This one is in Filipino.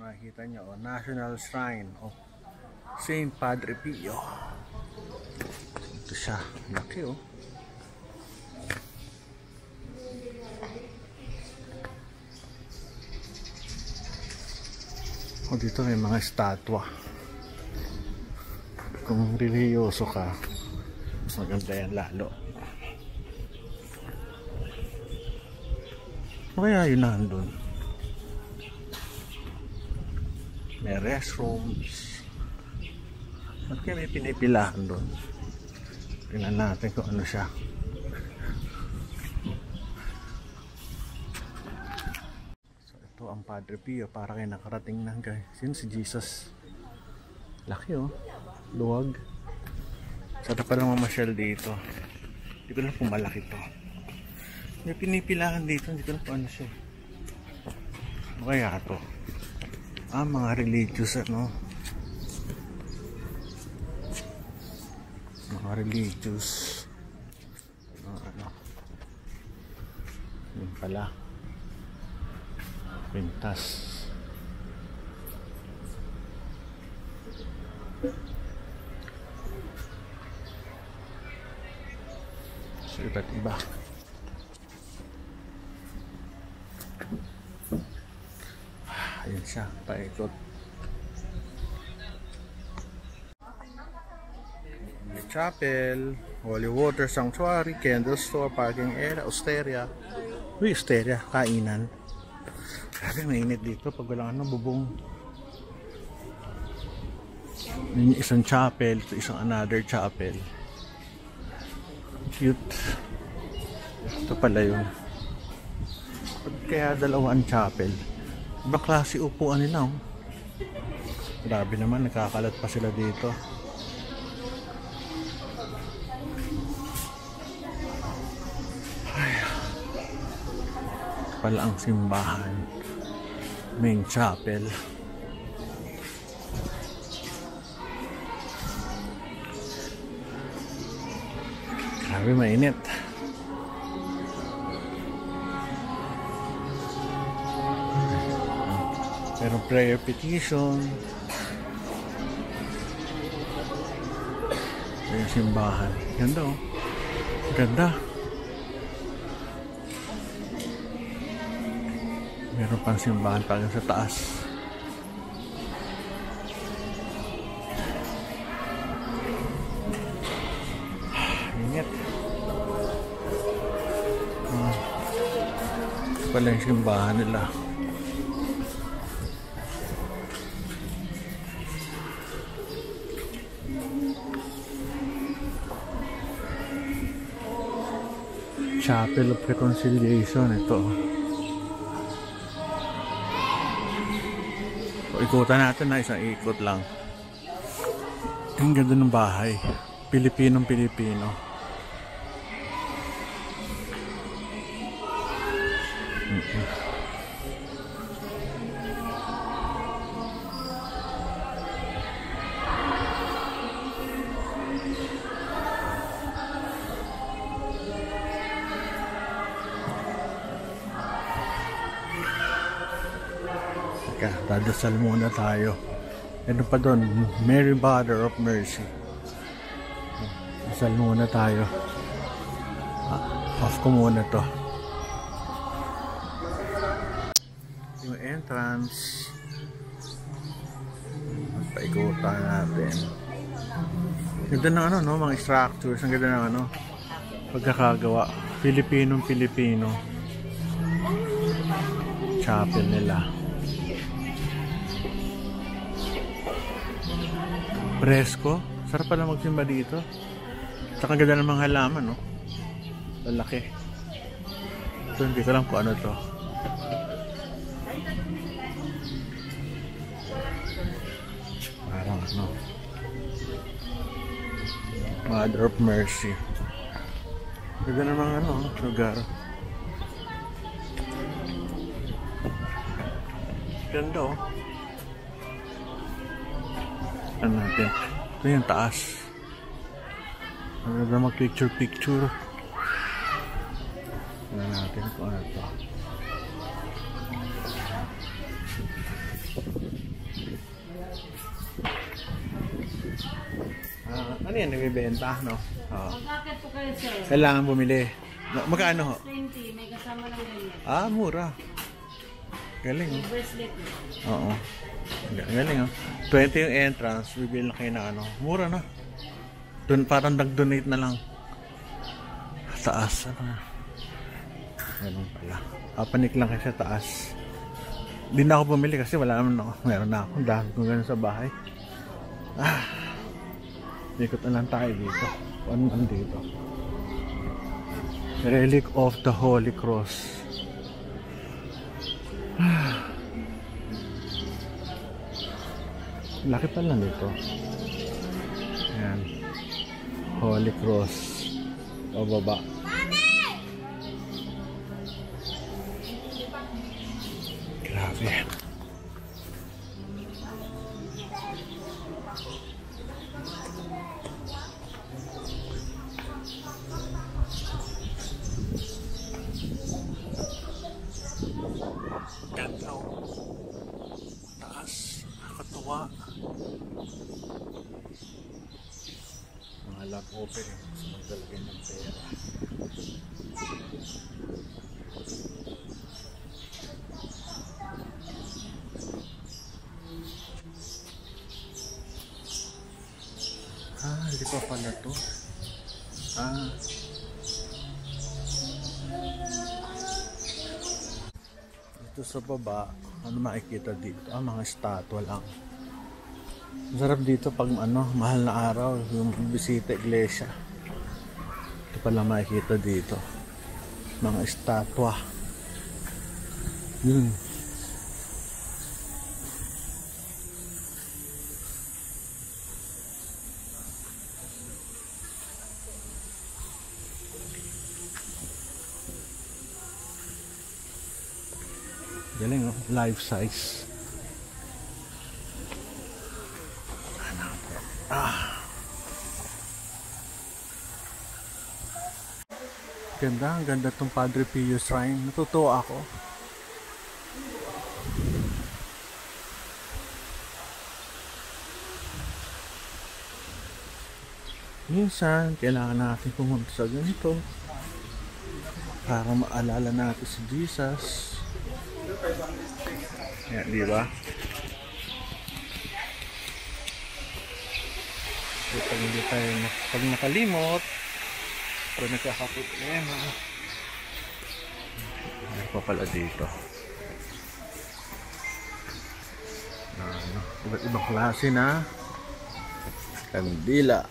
Makikita nyo, National Shrine of Saint Padre Pio. Ito siya, laki oh. O dito may mga estatwa. Kung reliyoso ka, maganda yan lalo. O kaya yun nandun. May restrooms. At kaya may pinipilahan doon. Tingnan natin kung ano siya. So ito ang Padre Pio. Para kayo nakarating na guys. Sino si Jesus? Laki oh. Luwag. Sarap pa lang mamasyal dito. Hindi ko lang kung malaki to. May pinipilahan dito. Hindi ko lang kung ano siya. Ano kaya to? Mga religious ano. Mga religious. Ano. Yun pala. Pintas. So iba't iba. Ayun siya, paikot. May chapel, holy water sanctuary, candle store, parking area, osteria. Uy, osteria, kainan. Grabe, mainit dito pag walang ano, bubong. Yung isang chapel, ito isang another chapel. Cute. Ito pala yun. Kaya dalawang chapel. Ibang klase upuan nila oh. Grabe naman, nakakalat pa sila dito. Ay, ito pala ang simbahan. Main chapel. Grabe mainit. Pero prayer petition. Ito yung simbahan. Ganda oh. Ganda. Meron pang simbahan pa sa taas. Ingat. Ito pala yung simbahan nila. Chapel of Reconciliation ito. So, ikutan natin na isang ikot lang. Ang ganda ng bahay. Pilipinong-Pilipino. Dadasal muna tayo. Ano pa doon? Mary Mother of Mercy. Dasal muna tayo. Off ko muna to. Yung entrance. Paikutan natin. Ganda ng ano, no? Mga structures. Ang ganda ng ano, pagkakagawa. Pilipinong-Pilipino. Chapel nila. Presko. Sarap pala magsimba dito. Saka ganda ng mga halaman, no? Lalaki. Ito, hindi ko lang kung ano to. Parang ano. Mother of Mercy. Ganda ng mga ano, lugar. Ganda, oh. Ano natin? Ito yung taas. Maganda mag-picture-picture. Ano natin kung ano ito. Ano yan? Nagbibenta, no? Oo. Mag-akit po kayo, sir. Kailangan bumili. Magkano ho? 20, may kasama lang ganyan. Mura. Galing, May oh. bracelet. Oo. Galing, oh. 20 yung entrance. Bibili na kayo na ano. Mura na. Parang nag-donate na lang. Taas. Ano? Ganun pala. Panik lang kayo sa taas. Hindi na ako bumili kasi wala naman ako. Meron na ako. Dahil kung gano'n sa bahay. Ikot na lang tayo dito. Ano dito? Relic of the Holy Cross. Laki pa lang dito. Ayan. Holy Cross. Pababa. Grabe. Ganda, oh. Taas. Nakakatuwa. Mga love open eh. Gusto magdalagay ng pera. Hindi pa pala to. Ito sa baba, ano makikita dito? Mga estatwa lang. Masarap dito pag mahal na araw, yung bisita iglesia. Ito pala makikita dito. Mga estatwa. Yun. Galing, oh. Life size. Ganda, ang ganda tong Padre Pio Shrine. Natutuwa ako. Minsan, kailangan natin pumunta sa ganito para maalala natin si Jesus. Yan, di ba? So, pag hindi tayo pag nakalimot, pag nagkakaproblema, ano pa pala dito? Iba't ibang klase na kandila.